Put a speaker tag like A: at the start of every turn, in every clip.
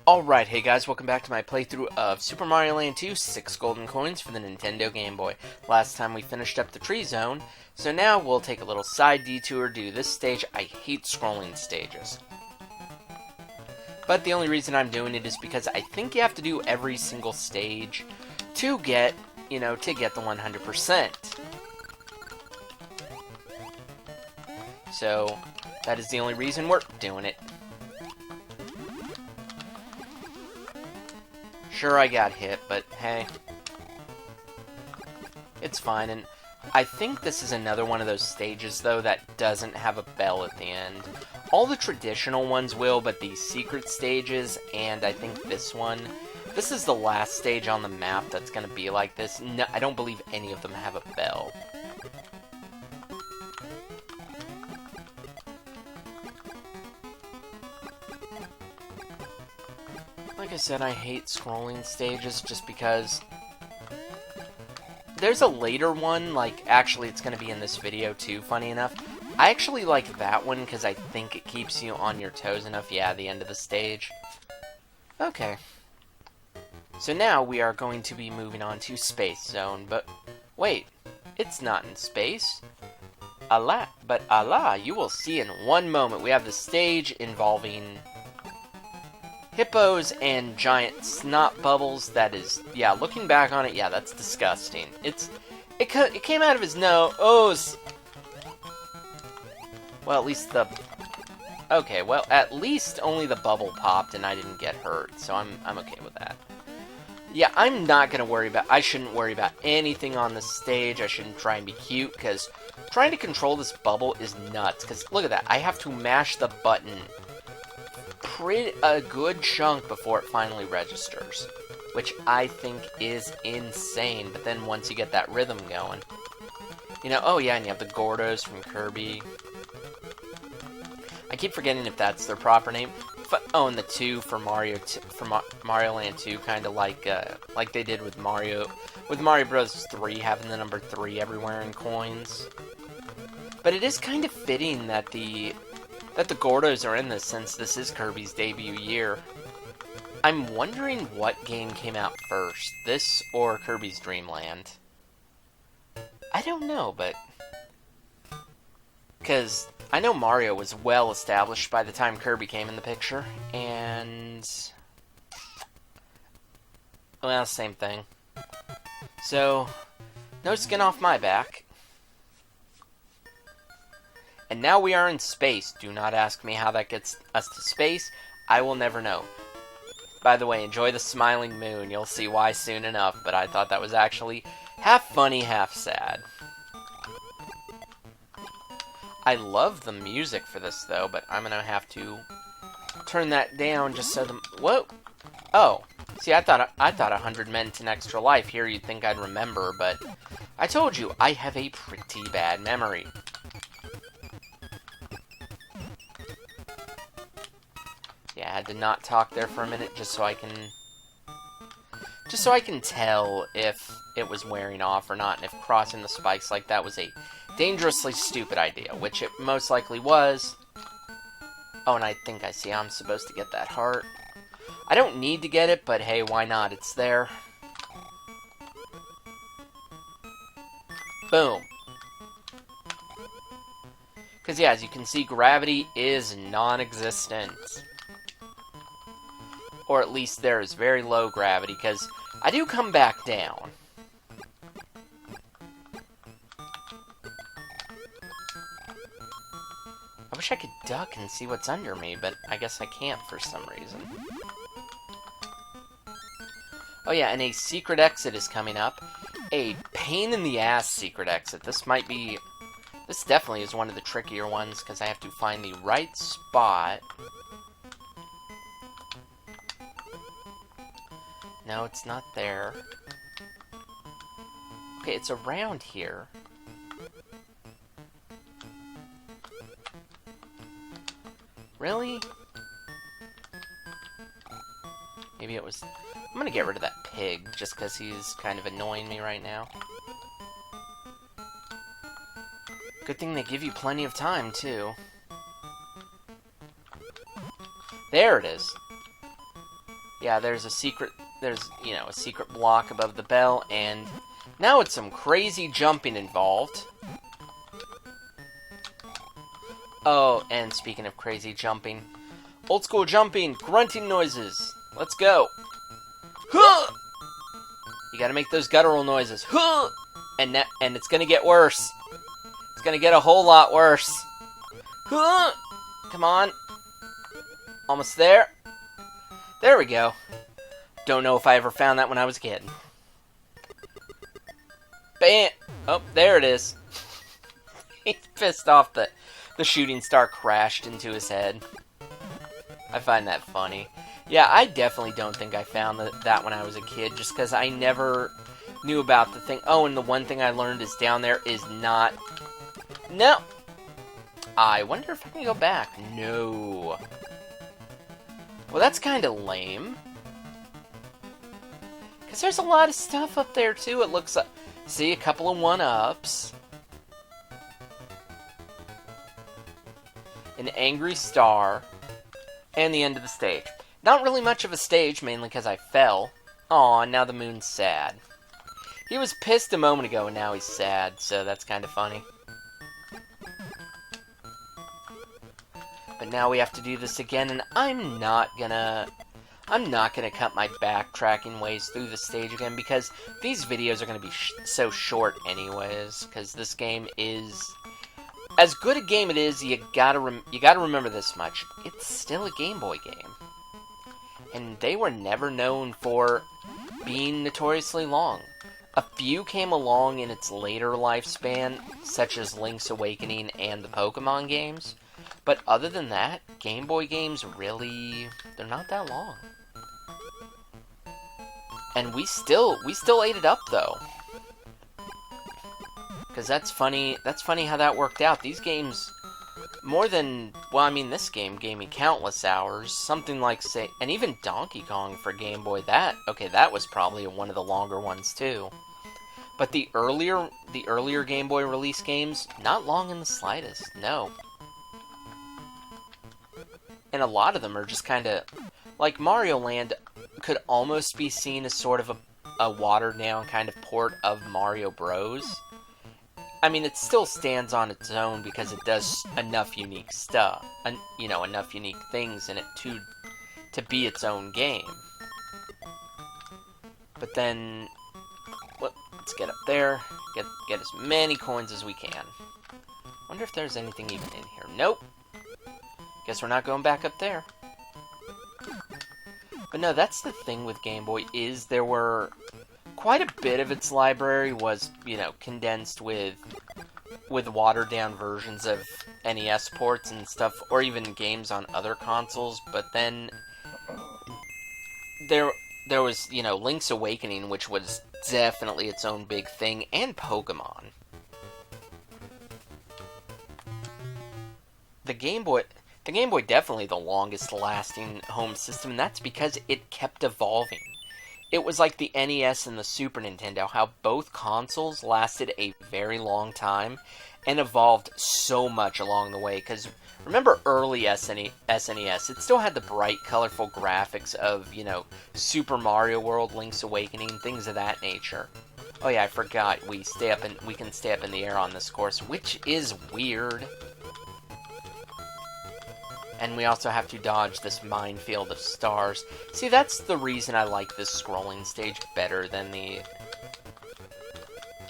A: Alright, hey guys, welcome back to my playthrough of Super Mario Land 2, 6 golden coins for the Nintendo Game Boy. Last time we finished up the tree zone, so now we'll take a little side detour, do this stage. I hate scrolling stages. But the only reason I'm doing it is because I think you have to do every single stage to get, the 100%. So, that is the only reason we're doing it. Sure, I got hit, but hey, it's fine. And I think this is another one of those stages, though, that doesn't have a bell at the end. All the traditional ones will, but the secret stages, and I think this one, this is the last stage on the map that's going to be like this. No, I don't believe any of them have a bell. Like I said, I hate scrolling stages just because there's a later one, actually it's going to be in this video too, funny enough. I actually like that one because I think it keeps you on your toes enough. Yeah, the end of the stage. Okay. So now we are going to be moving on to Space Zone, but wait, it's not in space. Allah, you will see in one moment. We have the stage involving hippos and giant snot bubbles. That is, yeah, looking back on it, yeah, that's disgusting. It came out of his nose. Well, at least at least only the bubble popped and I didn't get hurt, so I'm okay with that. Yeah, I'm not gonna worry about. I shouldn't worry about anything on the stage. I shouldn't try and be cute because trying to control this bubble is nuts. Because look at that, I have to mash the button a good chunk before it finally registers, which I think is insane. But then once you get that rhythm going, oh yeah, and you have the Gordos from Kirby. I keep forgetting if that's their proper name. Oh, and the 2 for Mario Land 2, kind of like they did with Mario Bros. 3, having the number 3 everywhere in coins. But it is kind of fitting that the Gordos are in this, since this is Kirby's debut year. I'm wondering what game came out first, this or Kirby's Dream Land. I don't know, but because I know Mario was well established by the time Kirby came in the picture, and well, same thing. So, no skin off my back. And now we are in space. Do not ask me how that gets us to space. I will never know. By the way, enjoy the smiling moon. You'll see why soon enough, but I thought that was actually half funny, half sad. I love the music for this, though, but I'm going to have to turn that down just so the... Whoa! Oh. See, I thought 100 meant an extra life. Here you'd think I'd remember, but I told you, I have a pretty bad memory. Yeah, I had to not talk there for a minute just so I can tell if it was wearing off or not, and if crossing the spikes like that was a dangerously stupid idea, which it most likely was. Oh, and I think I see I'm supposed to get that heart. I don't need to get it, but hey, why not? It's there. Boom. Because, yeah, as you can see, gravity is non-existent. Or at least there is very low gravity, because I do come back down. I wish I could duck and see what's under me, but I guess I can't for some reason. Oh yeah, and a secret exit is coming up. A pain-in-the-ass secret exit. This definitely is one of the trickier ones, because I have to find the right spot. No, it's not there. Okay, it's around here. Really? Maybe it was... I'm gonna get rid of that pig, just because he's kind of annoying me right now. Good thing they give you plenty of time, too. There it is. Yeah, there's, you know, a secret block above the bell, and now it's some crazy jumping involved. Oh, and speaking of crazy jumping, old school jumping, grunting noises. Let's go. Huh! You gotta make those guttural noises. Huh! And it's gonna get worse. It's gonna get a whole lot worse. Huh! Come on. Almost there. There we go. Don't know if I ever found that when I was a kid. Bam! Oh, there it is. He's pissed off that the shooting star crashed into his head. I find that funny. Yeah, I definitely don't think I found that when I was a kid, just because I never knew about the thing. Oh, and the one thing I learned is down there is not... No! I wonder if I can go back. No. Well, that's kind of lame. Because there's a lot of stuff up there, too, it looks like. See, a couple of one-ups. An angry star. And the end of the stage. Not really much of a stage, mainly because I fell. Aw, now the moon's sad. He was pissed a moment ago, and now he's sad, so that's kind of funny. But now we have to do this again, and I'm not gonna cut my backtracking ways through the stage again, because these videos are gonna be so short anyways, because this game is... As good a game it is, you gotta remember this much. It's still a Game Boy game. And they were never known for being notoriously long. A few came along in its later lifespan, such as Link's Awakening and the Pokemon games. But other than that, Game Boy games really, they're not that long. And we still ate it up though. Because that's funny how that worked out. These games, more than, well, I mean, this game gave me countless hours. Something like, say, and even Donkey Kong for Game Boy, that was probably one of the longer ones, too. But the earlier Game Boy release games, not long in the slightest, no. And a lot of them are just kind of, like Mario Land could almost be seen as sort of a watered-down kind of port of Mario Bros. I mean, it still stands on its own because it does enough unique stuff, you know, enough unique things in it to be its own game. But then, let's get up there, get as many coins as we can. Wonder if there's anything even in here. Nope. Guess we're not going back up there. But no, that's the thing with Game Boy, is there were... Quite a bit of its library was, you know, condensed with watered-down versions of NES ports and stuff, or even games on other consoles, but then there was, you know, Link's Awakening, which was definitely its own big thing, and Pokemon. The Game Boy definitely the longest-lasting home system, and that's because it kept evolving. It was like the NES and the Super Nintendo, how both consoles lasted a very long time and evolved so much along the way. Because remember early SNES, it still had the bright, colorful graphics of, you know, Super Mario World, Link's Awakening, things of that nature. Oh yeah, I forgot, we can stay up in the air on this course, which is weird. And we also have to dodge this minefield of stars. See, that's the reason I like this scrolling stage better than the...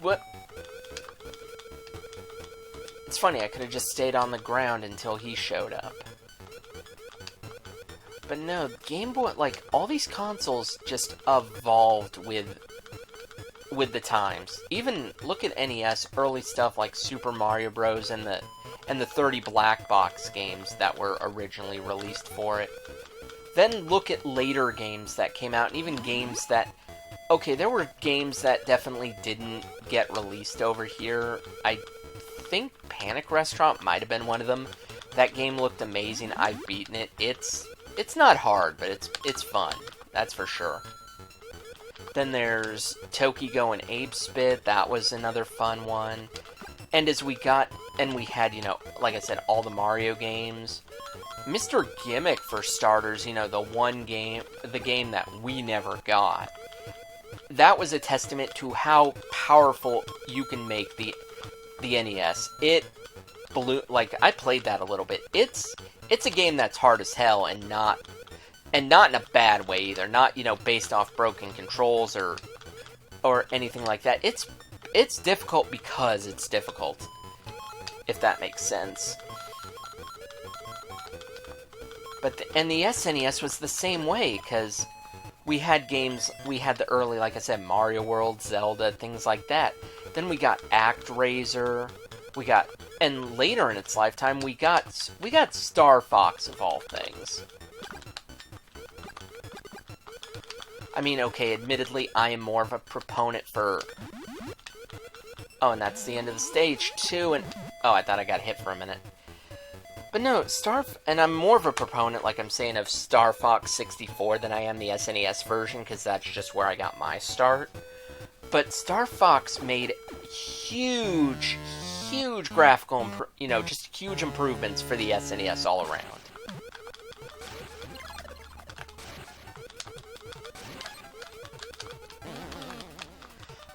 A: What? It's funny, I could have just stayed on the ground until he showed up. But no, Game Boy, like, all these consoles just evolved with the times. Even, look at NES, early stuff like Super Mario Bros. and the 30 black box games that were originally released for it. Then look at later games that came out, and even games that... Okay, there were games that definitely didn't get released over here. I think Panic Restaurant might have been one of them. That game looked amazing. I've beaten it. It's not hard, but it's fun. That's for sure. Then there's Tokigo and Ape Spit. That was another fun one. And as we had, you know, like I said, all the Mario games. Mr. Gimmick, for starters, you know, the game that we never got, that was a testament to how powerful you can make the NES. It blew, like, I played that a little bit. It's a game that's hard as hell, and not in a bad way either. Not, you know, based off broken controls or anything like that. It's difficult because it's difficult, if that makes sense. But and the SNES was the same way, because we had games, we had the early, like I said, Mario World, Zelda, things like that. Then we got ActRaiser, and later in its lifetime, we got Star Fox, of all things. I mean, okay, admittedly, I am more of a proponent for... Oh, and that's the end of the stage, too, and... Oh, I thought I got hit for a minute. But no, and I'm more of a proponent, like I'm saying, of Star Fox 64 than I am the SNES version, because that's just where I got my start. But Star Fox made huge graphical, you know, just huge improvements for the SNES all around.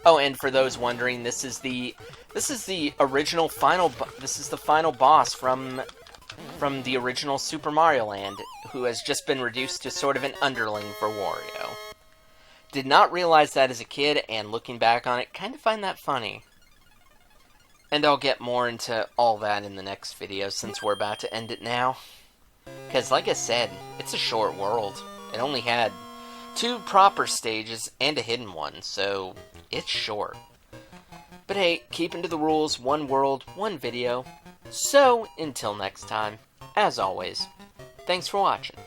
A: Oh, and for those wondering, this is the original this is the final boss from the original Super Mario Land, who has just been reduced to sort of an underling for Wario. Did not realize that as a kid, and looking back on it, kind of find that funny. And I'll get more into all that in the next video, since we're about to end it now. Because, like I said, it's a short world. It only had 2 proper stages and a hidden one, so it's short. But hey, keeping to the rules, 1 world, 1 video. So, until next time, as always, thanks for watching.